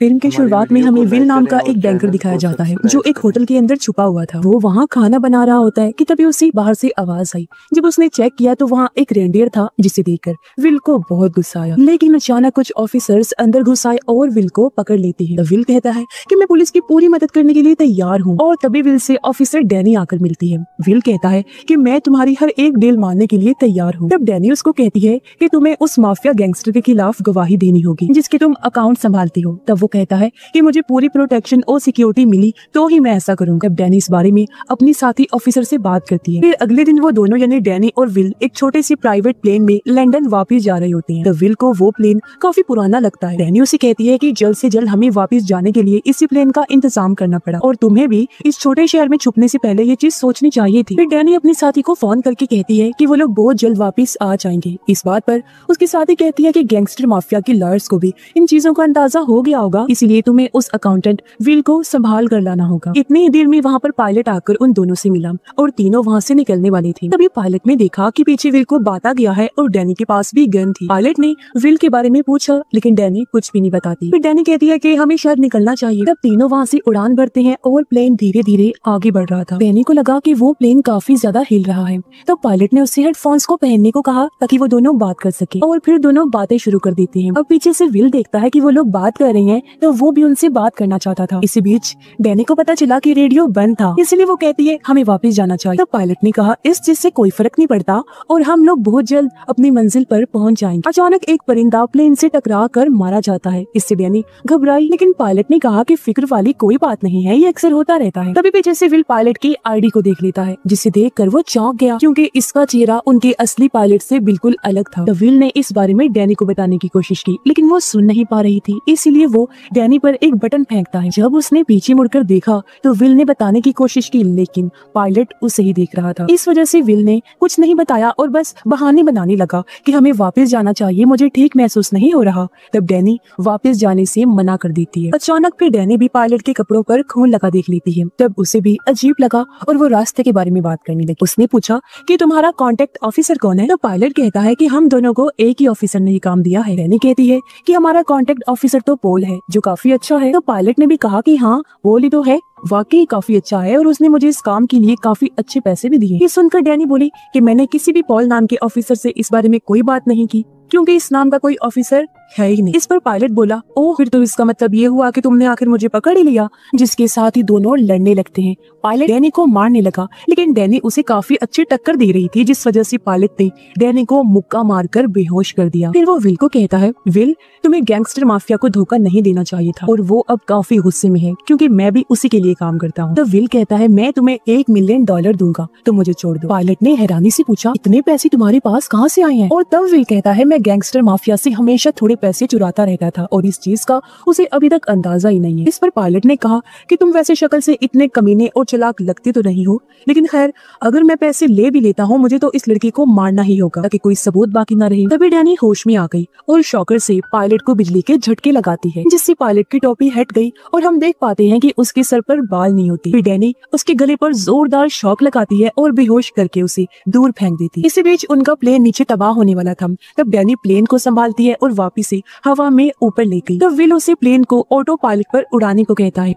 Film के शुरुआत में हमें विल नाम का एक बैंकर दिखाया जाता है जो एक होटल के अंदर छुपा हुआ था। वो वहाँ खाना बना रहा होता है कि तभी उसे बाहर से आवाज आई। जब उसने चेक किया तो वहाँ एक रेंडियर था, जिसे देखकर विल को बहुत गुस्सा आया। लेकिन अचानक कुछ ऑफिसर्स अंदर घुस आए और विल को पकड़ लेते हैं। विल कहता है कि मैं पुलिस की पूरी मदद करने के लिए तैयार हूँ। और तभी विल से ऑफिसर डैनी आकर मिलती है। विल कहता है कि मैं तुम्हारी हर एक डील मानने के लिए तैयार हूँ। तब डैनी उसको कहती है कि तुम्हें उस माफिया गैंगस्टर के खिलाफ गवाही देनी होगी जिसके तुम अकाउंट संभालती हो। तब वो कहता है कि मुझे पूरी प्रोटेक्शन और सिक्योरिटी मिली तो ही मैं ऐसा करूंगा। तब डैनी इस बारे में अपनी साथी ऑफिसर से बात करती है। फिर अगले दिन वो दोनों यानी डैनी और विल एक छोटे सी प्राइवेट प्लेन में लंदन वापस जा रहे होते हैं। तब विल को वो प्लेन काफी पुराना लगता है। डैनी उसे कहती है कि जल्द से जल्द हमें वापस जाने के लिए इसी प्लेन का इंतजाम करना पड़ा और तुम्हें भी इस छोटे शहर में छुपने से पहले ये चीज सोचनी चाहिए थी। फिर डैनी अपनी साथी को फोन करके कहती है कि वो लोग बहुत जल्द वापस आ जाएंगे। इस बात पर उसकी साथी कहती है कि गैंगस्टर माफिया के लॉयर्स को भी इन चीजों का अंदाजा हो गया होगा, इसीलिए तुम्हें उस अकाउंटेंट विल को संभाल कर लाना होगा। इतनी ही देर में वहाँ पर पायलट आकर उन दोनों से मिला और तीनों वहाँ से निकलने वाली थी। तभी पायलट ने देखा कि पीछे विल को बांटा गया है और डैनी के पास भी गन थी। पायलट ने विल के बारे में पूछा लेकिन डैनी कुछ भी नहीं बताती। फिर डैनी कहती है कि हमें शायद निकलना चाहिए। तब तीनों वहाँ से उड़ान भरते हैं और प्लेन धीरे धीरे आगे बढ़ रहा था। डैनी को लगा कि वो प्लेन काफी ज्यादा हिल रहा है। तब पायलट ने उससे हेडफोन्स को पहनने को कहा ताकि वो दोनों बात कर सके और फिर दोनों बातें शुरू कर देती हैं। अब पीछे से विल देखता है कि वो लोग बात कर रहे हैं तो वो भी उनसे बात करना चाहता था। इसी बीच डैनी को पता चला कि रेडियो बंद था, इसलिए वो कहती है हमें वापस जाना चाहिए। तब पायलट ने कहा इस चीज से कोई फर्क नहीं पड़ता और हम लोग बहुत जल्द अपनी मंजिल पर पहुंच जाएंगे। अचानक एक परिंदा प्लेन से टकरा कर मारा जाता है। इससे डैनी घबराई लेकिन पायलट ने कहा कि फिक्र वाली कोई बात नहीं है, ये अक्सर होता रहता है। तभी पीछे से विल पायलट की आईडी को देख लेता है जिसे देखकर वो चौंक गया क्योंकि इसका चेहरा उनके असली पायलट से बिल्कुल अलग था। तो विल ने इस बारे में डैनी को बताने की कोशिश की लेकिन वो सुन नहीं पा रही थी, इसीलिए वो डैनी पर एक बटन फेंकता है। जब उसने पीछे मुड़कर देखा तो विल ने बताने की कोशिश की लेकिन पायलट उसे ही देख रहा था। इस वजह से विल ने कुछ नहीं बताया और बस बहाने बनाने लगा कि हमें वापस जाना चाहिए, मुझे ठीक महसूस नहीं हो रहा। तब डैनी वापस जाने से मना कर देती है। अचानक फिर डैनी भी पायलट के कपड़ों पर खून लगा देख लेती है। तब उसे भी अजीब लगा और वो रास्ते के बारे में बात करने लगी। उसने पूछा कि तुम्हारा कांटेक्ट ऑफिसर कौन है? तो पायलट कहता है कि हम दोनों को एक ही ऑफिसर ने काम दिया है। डैनी कहती है कि हमारा कांटेक्ट ऑफिसर तो पॉल है जो काफी अच्छा है। तो पायलट ने भी कहा कि हाँ पॉल ही तो है, वाकई काफी अच्छा है और उसने मुझे इस काम के लिए काफी अच्छे पैसे भी दिए। ये सुनकर डैनी बोली कि मैंने किसी भी पॉल नाम के ऑफिसर से इस बारे में कोई बात नहीं की क्योंकि इस नाम का कोई ऑफिसर है ही नहीं। इस पर पायलट बोला ओह फिर तो इसका मतलब ये हुआ कि तुमने आखिर मुझे पकड़ ही लिया, जिसके साथ ही दोनों लड़ने लगते हैं। पायलट डैनी को मारने लगा लेकिन डैनी उसे काफी अच्छी टक्कर दे रही थी जिस वजह से पायलट ने डैनी को मुक्का मारकर बेहोश कर दिया। फिर वो विल को कहता है विल तुम्हें गैंगस्टर माफिया को धोखा नहीं देना चाहिए था और वो अब काफी गुस्से में है क्योंकि मैं भी उसी के लिए काम करता हूँ। तो विल कहता है मैं तुम्हें $1 मिलियन दूंगा तो मुझे छोड़ दो। पायलट ने हैरानी से पूछा इतने पैसे तुम्हारे पास कहाँ से आए हैं? और तब विल कहता है मैं गैंगस्टर माफिया से हमेशा थोड़े पैसे चुराता रहता था और इस चीज का उसे अभी तक अंदाजा ही नहीं है। इस पर पायलट ने कहा कि तुम वैसे शक्ल से इतने कमीने और चालाक लगते तो नहीं हो, लेकिन खैर अगर मैं पैसे ले भी लेता हूँ मुझे तो इस लड़की को मारना ही होगा ताकि कोई सबूत बाकी न रहे। तभी डैनी होश में आ गई और शॉकर से पायलट को बिजली के झटके लगाती है जिससे पायलट की टोपी हट गई और हम देख पाते हैं कि उसके सर पर बाल नहीं होते। फिर डैनी उसके गले पर जोरदार शॉक लगाती है और बेहोश करके उसे दूर फेंक देती है। इसी बीच उनका प्लेन नीचे तबाह होने वाला था। तब डैनी प्लेन को संभालती है और वापिस से हवा में ऊपर ले गई। तब विल उसे प्लेन को ऑटो पायलट पर उड़ाने को कहता है।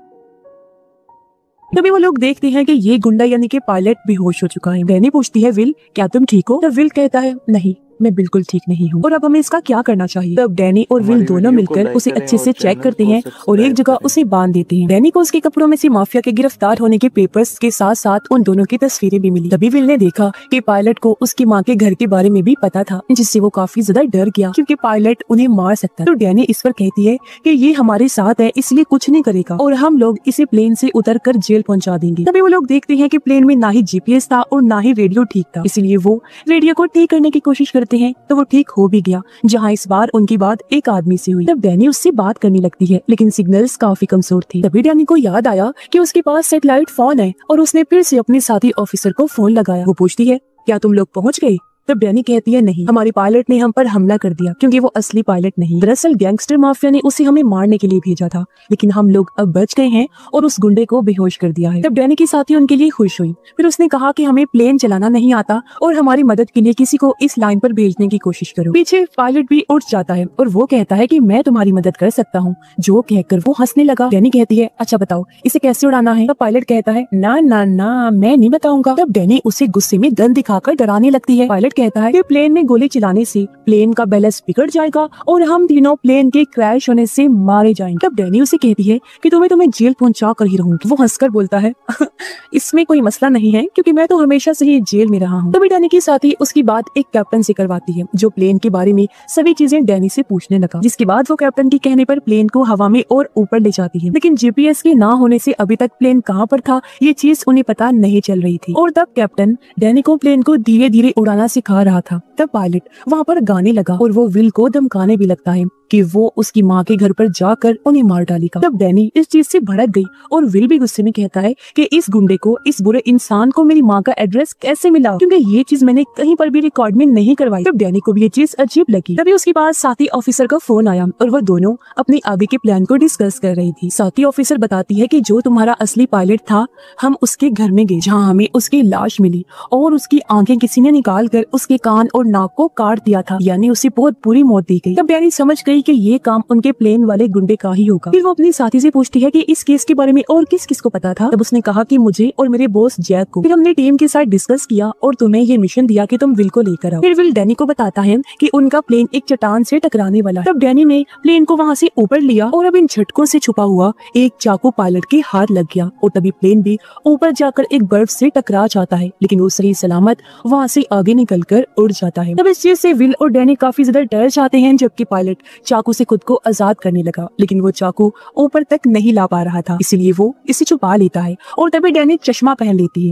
तभी वो लोग देखते हैं कि ये गुंडा यानी कि पायलट बेहोश हो चुका है। डैनी पूछती है विल क्या तुम ठीक हो? तब विल कहता है नहीं मैं बिल्कुल ठीक नहीं हूँ और अब हमें इसका क्या करना चाहिए। तब डैनी और विल दोनों मिलकर उसे अच्छे से चेक करते हैं और एक जगह उसे बांध देते हैं। डैनी को उसके कपड़ों में से माफिया के गिरफ्तार होने के पेपर्स के साथ साथ उन दोनों की तस्वीरें भी मिली। तभी विल ने देखा कि पायलट को उसकी माँ के घर के बारे में भी पता था जिससे वो काफी ज्यादा डर गया क्योंकि पायलट उन्हें मार सकता है। तो डैनी इस पर कहती है कि ये हमारे साथ है इसलिए कुछ नहीं करेगा और हम लोग इसे प्लेन से उतर कर जेल पहुँचा देंगे। तभी वो लोग देखते हैं कि प्लेन में ना ही GPS था और ना ही रेडियो ठीक था, इसलिए वो रेडियो को ठीक करने की कोशिश करते हैं तो वो ठीक हो भी गया, जहाँ इस बार उनकी बात एक आदमी से हुई। तब डैनी उससे बात करने लगती है लेकिन सिग्नल्स काफी कमजोर थी। तभी डैनी को याद आया कि उसके पास सैटेलाइट फोन है और उसने फिर से अपने साथी ऑफिसर को फोन लगाया। वो पूछती है क्या तुम लोग पहुंच गए? तब डैनी कहती है नहीं, हमारे पायलट ने हम पर हमला कर दिया क्योंकि वो असली पायलट नहीं, दरअसल गैंगस्टर माफिया ने उसे हमें मारने के लिए भेजा था, लेकिन हम लोग अब बच गए हैं और उस गुंडे को बेहोश कर दिया है। तब डैनी की साथी उनके लिए खुश हुई। फिर उसने कहा कि हमें प्लेन चलाना नहीं आता और हमारी मदद के लिए किसी को इस लाइन पर भेजने की कोशिश करो। पीछे पायलट भी उठ जाता है और वो कहता है कि मैं तुम्हारी मदद कर सकता हूँ, जो कहकर वो हंसने लगा। डैनी कहती है अच्छा बताओ इसे कैसे उड़ाना है। तब पायलट कहता है ना ना ना मैं नहीं बताऊंगा। तब डैनी उसे गुस्से में गन दिखाकर डराने लगती है। पायलट कहता है कि प्लेन में गोली चलाने से प्लेन का बैलेंस बिगड़ जाएगा और हम तीनों प्लेन के क्रैश होने से मारे जाएंगे। तब डैनी उसे कहती है कि तुम्हें जेल पहुंचा कर ही रहूंगी। वो हंसकर बोलता है इसमें कोई मसला नहीं है क्योंकि मैं तो हमेशा से ही जेल में रहा हूँ। तभी डैनी के साथ ही उसकी बात एक कैप्टन से करवाती है जो प्लेन के बारे में सभी चीजें डैनी से पूछने लगा, जिसके बाद वो कैप्टन के कहने पर प्लेन को हवा में और ऊपर ले जाती है। लेकिन जीपीएस के ना होने से अभी तक प्लेन कहाँ पर था ये चीज उन्हें पता नहीं चल रही थी। और तब कैप्टन डैनी को प्लेन को धीरे धीरे उड़ाना सिखा रहा था। तब पायलट वहाँ पर गाने लगा और वो विल को धमकाने भी लगता है कि वो उसकी माँ के घर पर जाकर उन्हें मार डालेगा। तब डैनी इस चीज से भड़क गई और विल भी गुस्से में कहता है कि इस गुंडे को, इस बुरे इंसान को मेरी माँ का एड्रेस कैसे मिला, क्योंकि ये चीज मैंने कहीं पर भी रिकॉर्ड में नहीं करवाई। तब डैनी को भी ये चीज अजीब लगी। तभी उसके पास साथी ऑफिसर का फोन आया और वो दोनों अपने आगे के प्लान को डिस्कस कर रही थी। साथी ऑफिसर बताती है कि जो तुम्हारा असली पायलट था हम उसके घर में गए जहाँ हमें उसकी लाश मिली और उसकी आंखें किसी ने निकाल कर उसके कान और नाक को काट दिया था, यानी उसे बहुत बुरी मौत दी गई। तब डैनी समझ गई कि ये काम उनके प्लेन वाले गुंडे का ही होगा। फिर वो अपनी साथी से पूछती है कि इस केस के बारे में और किस किस को पता था। तब उसने कहा कि मुझे और मेरे बॉस जैक को। फिर हमने टीम के साथ डिस्कस किया और तुम्हें ये मिशन दिया कि तुम विल को लेकर आओ। फिर विल डैनी को बताता है कि उनका प्लेन एक चट्टान से टकराने वाला है। तब डैनी ने प्लेन को वहाँ से ऊपर लिया और अब इन झटकों से छुपा हुआ एक चाकू पायलट के हाथ लग गया और तभी प्लेन भी ऊपर जाकर एक बर्फ से टकरा जाता है, लेकिन वो सही सलामत वहाँ से आगे निकल कर उड़ जाता है। तब इस चीज से विल और डैनी काफी ज्यादा डर जाते हैं, जबकि पायलट चाकू से खुद को आजाद करने लगा, लेकिन वो चाकू ऊपर तक नहीं ला पा रहा था, इसीलिए वो इसे छुपा लेता है और तभी डैनी चश्मा पहन लेती है।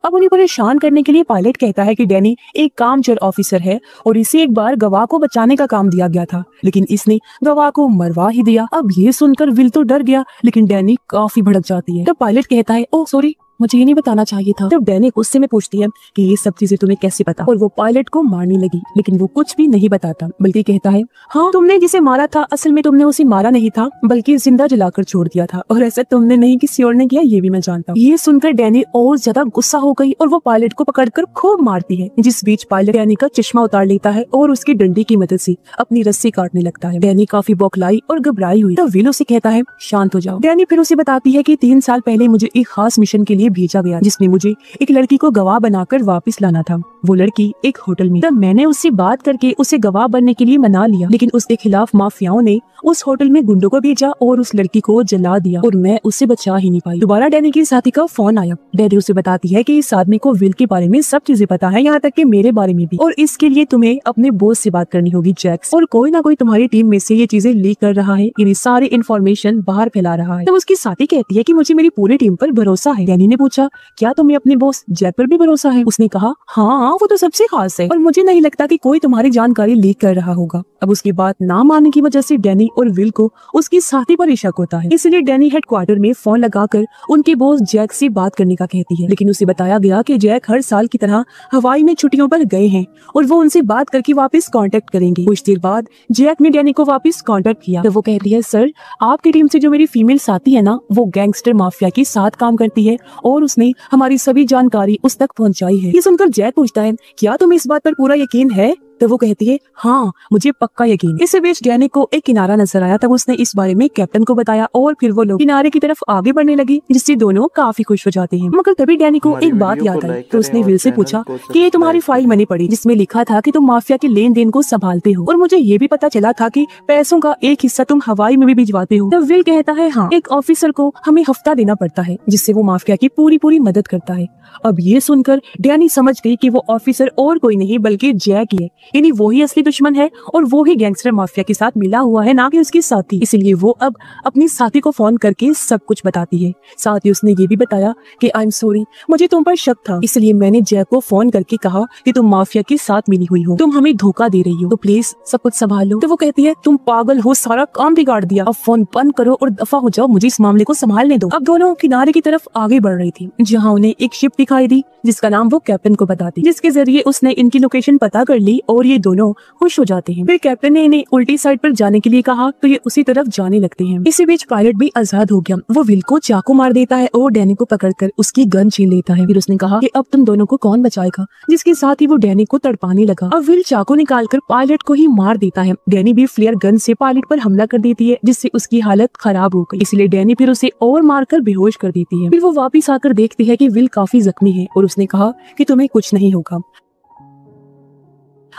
अब उन्हें परेशान करने के लिए पायलट कहता है कि डैनी एक कामचोर ऑफिसर है और इसे एक बार गवाह को बचाने का काम दिया गया था, लेकिन इसने गवाह को मरवा ही दिया। अब ये सुनकर विल तो डर गया, लेकिन डैनी काफी भड़क जाती है। तब पायलट कहता है ओह सॉरी, मुझे ये नहीं बताना चाहिए था। तब डैनी गुस्से में पूछती है कि ये सब चीजें तुम्हें कैसे पता, और वो पायलट को मारने लगी, लेकिन वो कुछ भी नहीं बताता बल्कि कहता है हाँ तुमने जिसे मारा था असल में तुमने उसे मारा नहीं था बल्कि जिंदा जलाकर छोड़ दिया था, और ऐसा तुमने नहीं किसी और ने किया ये भी मैं जानता हूँ। ये सुनकर डैनी और ज्यादा गुस्सा हो गई और वो पायलट को पकड़कर खूब मारती है, जिस बीच पायलट डैनी का चश्मा उतार लेता है और उसकी डंडी की मदद से अपनी रस्सी काटने लगता है। डैनी काफी बौखलाई और घबराई हुई। तब विल उसे कहता है शांत हो जाओ। डैनी फिर उसे बताती है कि 3 साल पहले मुझे एक खास मिशन के लिए भेजा गया जिसमें मुझे एक लड़की को गवाह बनाकर वापस लाना था। वो लड़की एक होटल में। तब मैंने उससे बात करके उसे गवाह बनने के लिए मना लिया, लेकिन उसके खिलाफ माफियाओं ने उस होटल में गुंडों को भेजा और उस लड़की को जला दिया और मैं उससे बचा ही नहीं पाई। दोबारा डैनी की साथी का फोन आया। डैनी उसे बताती है कि इस आदमी को विल के बारे में सब चीजें पता है, यहाँ तक कि मेरे बारे में भी, और इसके लिए तुम्हें अपने बॉस से बात करनी होगी जैक्स, और कोई ना कोई तुम्हारी टीम में से ये चीजें लीक कर रहा है, यानी सारी इन्फॉर्मेशन बाहर फैला रहा है। तब उसकी साथी कहती है कि मुझे मेरी पूरी टीम पर भरोसा है। डैनी ने पूछा क्या तुम्हें अपने बॉस जैक पर भी भरोसा है? उसने कहा हाँ वो तो सबसे खास है और मुझे नहीं लगता कि कोई तुम्हारी जानकारी लीक कर रहा होगा। अब उसकी बात ना मानने की वजह से डैनी और विल को उसकी साथी पर शक होता है, इसलिए डैनी हेडक्वार्टर में फोन लगाकर उनके बॉस जैक से बात करने का कहती है, लेकिन उसे बताया गया कि जैक हर साल की तरह हवाई में छुट्टियों पर गए हैं और वो उनसे बात करके वापस कांटेक्ट करेंगे। कुछ देर बाद जैक ने डैनी को वापस कांटेक्ट किया तो वो कहती है सर आपकी टीम से जो मेरी फीमेल साथी है ना वो गैंगस्टर माफिया के साथ काम करती है और उसने हमारी सभी जानकारी उस तक पहुंचाई है। ये सुनकर जैक पूछता है क्या तुम्हें इस बात पर पूरा यकीन है? तो वो कहती है हाँ मुझे पक्का यकीन। इस बीच डैनी को एक किनारा नजर आया, तब उसने इस बारे में कैप्टन को बताया और फिर वो लोग किनारे की तरफ आगे बढ़ने लगी, जिससे दोनों काफी खुश हो जाते हैं। मगर तभी डैनी को एक बात याद आई तो उसने विल से पूछा कि ये तुम्हारी फाइल मैंने पढ़ी जिसमें लिखा था कि तुम माफिया के लेन देन को संभालते हो, और मुझे ये भी पता चला था कि पैसों का एक हिस्सा तुम हवाई में भी भिजवाते हो। तब विल कहता है हाँ एक ऑफिसर को हमें हफ्ता देना पड़ता है जिससे वो माफिया की पूरी मदद करता है। अब ये सुनकर डैनी समझ गई कि वो ऑफिसर और कोई नहीं बल्कि जैक ही है, यानी वो ही असली दुश्मन है और वो ही गैंगस्टर माफिया के साथ मिला हुआ है, ना कि उसकी साथी। इसलिए वो अब अपनी साथी को फोन करके सब कुछ बताती है। साथ ही उसने ये भी बताया कि आई एम सॉरी, मुझे तुम पर शक था, इसलिए मैंने जैक को फोन करके कहा कि तुम माफिया के साथ मिली हुई हो, तुम हमें धोखा दे रही हो, तो प्लीज सब कुछ संभाल लो। तो वो कहती है तुम पागल हो, सारा काम बिगाड़ दिया, अब फोन बंद करो और दफा हो जाओ, मुझे इस मामले को संभालने दो। अब दोनों किनारे की तरफ आगे बढ़ रही थी, जहाँ उन्हें एक शिप दिखाई दी जिसका नाम वो कैप्टन को बताती, जिसके जरिए उसने इनकी लोकेशन पता कर ली और ये दोनों खुश हो जाते हैं। फिर कैप्टन ने इन्हें उल्टी साइड पर जाने के लिए कहा तो ये उसी तरफ जाने लगते हैं। इसी बीच पायलट भी आजाद हो गया, वो विल को चाकू मार देता है और डैनी को पकड़कर उसकी गन छीन लेता है। फिर उसने कहा कि अब तुम दोनों को कौन बचाएगा, जिसके साथ ही वो डैनी को तड़पाने लगा। अब विल चाकू निकालकर पायलट को ही मार देता है। डैनी भी फ्लेयर गन से पायलट पर हमला कर देती है, जिससे उसकी हालत खराब हो गई, इसलिए डैनी फिर उसे और मारकर बेहोश कर देती है। फिर वो वापिस आकर देखती है कि विल काफी जख्मी है और उसने कहा कि तुम्हें कुछ नहीं होगा।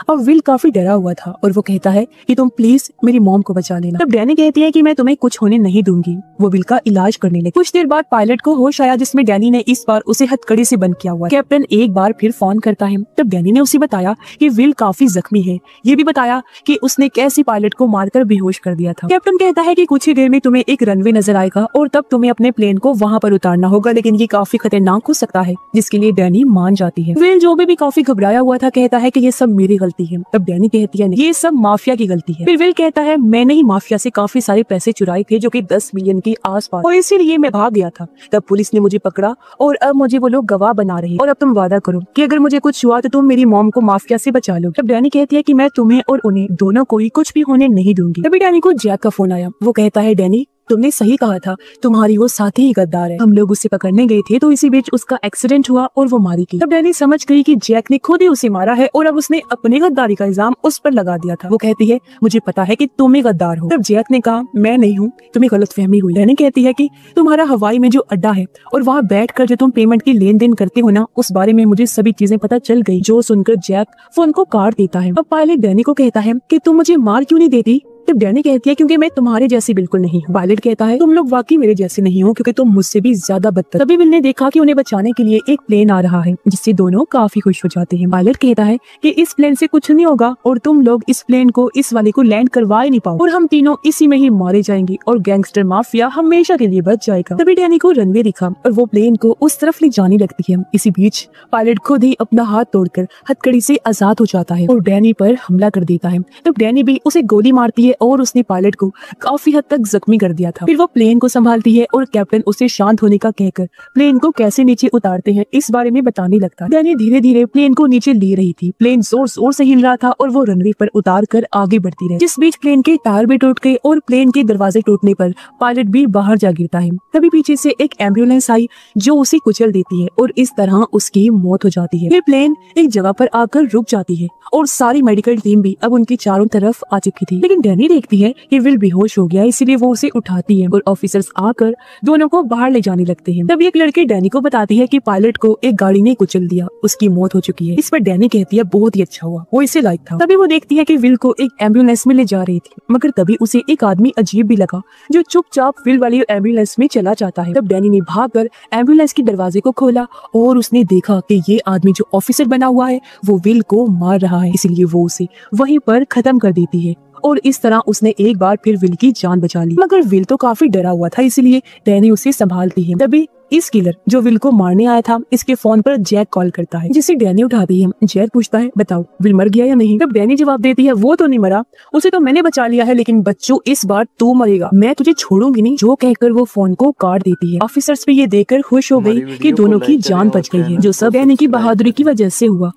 अब विल काफी डरा हुआ था और वो कहता है कि तुम प्लीज मेरी मॉम को बचा लेना। तब डैनी कहती है कि मैं तुम्हें कुछ होने नहीं दूंगी। वो विल का इलाज करने लगी। कुछ देर बाद पायलट को होश आया, जिसमें डैनी ने इस बार उसे हथकड़ी से बंद किया हुआ। कैप्टन एक बार फिर फोन करता है। तब डैनी ने उसे बताया कि विल काफी जख्मी है, ये भी बताया कि उसने कैसे पायलट को मारकर बेहोश कर दिया था। कैप्टन कहता है कि कुछ ही देर में तुम्हें एक रनवे नजर आएगा और तब तुम्हें अपने प्लेन को वहाँ पर उतारना होगा, लेकिन ये काफी खतरनाक हो सकता है, जिसके लिए डैनी मान जाती है। विल जो भी काफी घबराया हुआ था कहता है कि ये सब मेरी गलती है। तब डैनी कहती है ये सब माफिया की गलती है। फिर विल कहता है मैंने ही माफिया से काफी सारे पैसे चुराए थे, जो कि 10 मिलियन के आसपास, और इसीलिए मैं भाग गया था। तब पुलिस ने मुझे पकड़ा और अब मुझे वो लोग गवाह बना रहे हैं, और अब तुम वादा करो कि अगर मुझे कुछ हुआ तो तुम मेरी मॉम को माफिया से बचा लो। तब डैनी कहती है कि मैं तुम्हें और उन्हें दोनों को ही कुछ भी होने नहीं दूंगी। तभी डैनी को जैक का फोन आया। वो कहता है डैनी तुमने सही कहा था, तुम्हारी वो साथी ही गद्दार है। हम लोग उसे पकड़ने गए थे तो इसी बीच उसका एक्सीडेंट हुआ और वो मारी गई। तब डैनी समझ गई कि जैक ने खुद ही उसे मारा है और अब उसने अपने गद्दारी का इल्जाम उस पर लगा दिया था। वो कहती है मुझे पता है कि तुम ही गद्दार हो। तब जैक ने कहा मैं नहीं हूँ, तुम्हें गलतफहमी हुई। डैनी कहती है कि तुम्हारा हवाई में जो अड्डा है और वहाँ बैठकर जो तुम पेमेंट की लेन देन करते हो ना, उस बारे में मुझे सभी चीजें पता चल गई। जो सुनकर जैक फोन को काट देता है। अब पायलट डैनी को कहता है कि तुम मुझे मार क्यों नहीं देती। तब डैनी कहती है क्योंकि मैं तुम्हारे जैसी बिल्कुल नहीं हूँ। पायलट कहता है तुम लोग वाकई मेरे जैसे नहीं हो, क्योंकि तुम मुझसे भी ज्यादा बदतर। तभी विल ने देखा कि उन्हें बचाने के लिए एक प्लेन आ रहा है, जिससे दोनों काफी खुश हो जाते हैं। पायलट कहता है कि इस प्लेन से कुछ नहीं होगा और तुम लोग इस प्लेन को इस वाले को लैंड करवा ही नहीं पाओ और हम तीनों इसी में ही मारे जाएंगे और गैंगस्टर माफिया हमेशा के लिए बच जाएगा। तभी डैनी को रनवे दिखा और वो प्लेन को उस तरफ ले जाने लगती है। इसी बीच पायलट खुद ही अपना हाथ तोड़कर हथकड़ी से आजाद हो जाता है और डैनी पर हमला कर देता है। तब डैनी भी उसे गोली मारती है और उसने पायलट को काफी हद तक जख्मी कर दिया था। फिर वो प्लेन को संभालती है और कैप्टन उसे शांत होने का कहकर प्लेन को कैसे नीचे उतारते हैं इस बारे में बताने लगता है। डैनी धीरे धीरे प्लेन को नीचे ले रही थी। प्लेन जोर जोर से हिल रहा था और वो रनवे पर उतार कर आगे बढ़ती रही, जिस बीच प्लेन के टायर भी टूट गए और प्लेन के दरवाजे टूटने पर पायलट भी बाहर जा गिरता है। तभी पीछे से एक एम्बुलेंस आई जो उसे कुचल देती है और इस तरह उसकी मौत हो जाती है। फिर प्लेन एक जगह पर आकर रुक जाती है और सारी मेडिकल टीम भी अब उनकी चारों तरफ आ चुकी थी। लेकिन डैनी देखती है कि विल बेहोश हो गया, इसीलिए वो उसे उठाती है और ऑफिसर्स आकर दोनों को बाहर ले जाने लगते हैं। तब एक लड़की डैनी को बताती है कि पायलट को एक गाड़ी ने कुचल दिया, उसकी मौत हो चुकी है। इस पर डैनी कहती है बहुत ही अच्छा हुआ, वो इसे लायक था। तभी वो देखती है कि विल को एक एम्बुलेंस में ले जा रही थी, मगर तभी उसे एक आदमी अजीब भी लगा जो चुपचाप विल वाली एम्बुलेंस में चला जाता है। तब डैनी ने भागकर एम्बुलेंस के दरवाजे को खोला और उसने देखा कि ये आदमी जो ऑफिसर बना हुआ है वो विल को मार रहा है, इसलिए वो उसे वहीं पर खत्म कर देती है और इस तरह उसने एक बार फिर विल की जान बचा ली। मगर विल तो काफी डरा हुआ था, इसलिए डैनी उसे संभालती है। तभी इस किलर जो विल को मारने आया था, इसके फोन पर जैक कॉल करता है, जिसे डैनी उठाती है। जैक पूछता है बताओ विल मर गया या नहीं। तब डैनी जवाब देती है वो तो नहीं मरा, उसे तो मैंने बचा लिया है, लेकिन बच्चों इस बार तू मरेगा, मैं तुझे छोड़ूंगी नहीं। जो कहकर वो फोन को काट देती है। ऑफिसर्स भी ये देखकर खुश हो गई कि दोनों की जान बच गई है, जो सब डैनी की बहादुरी की वजह से हुआ।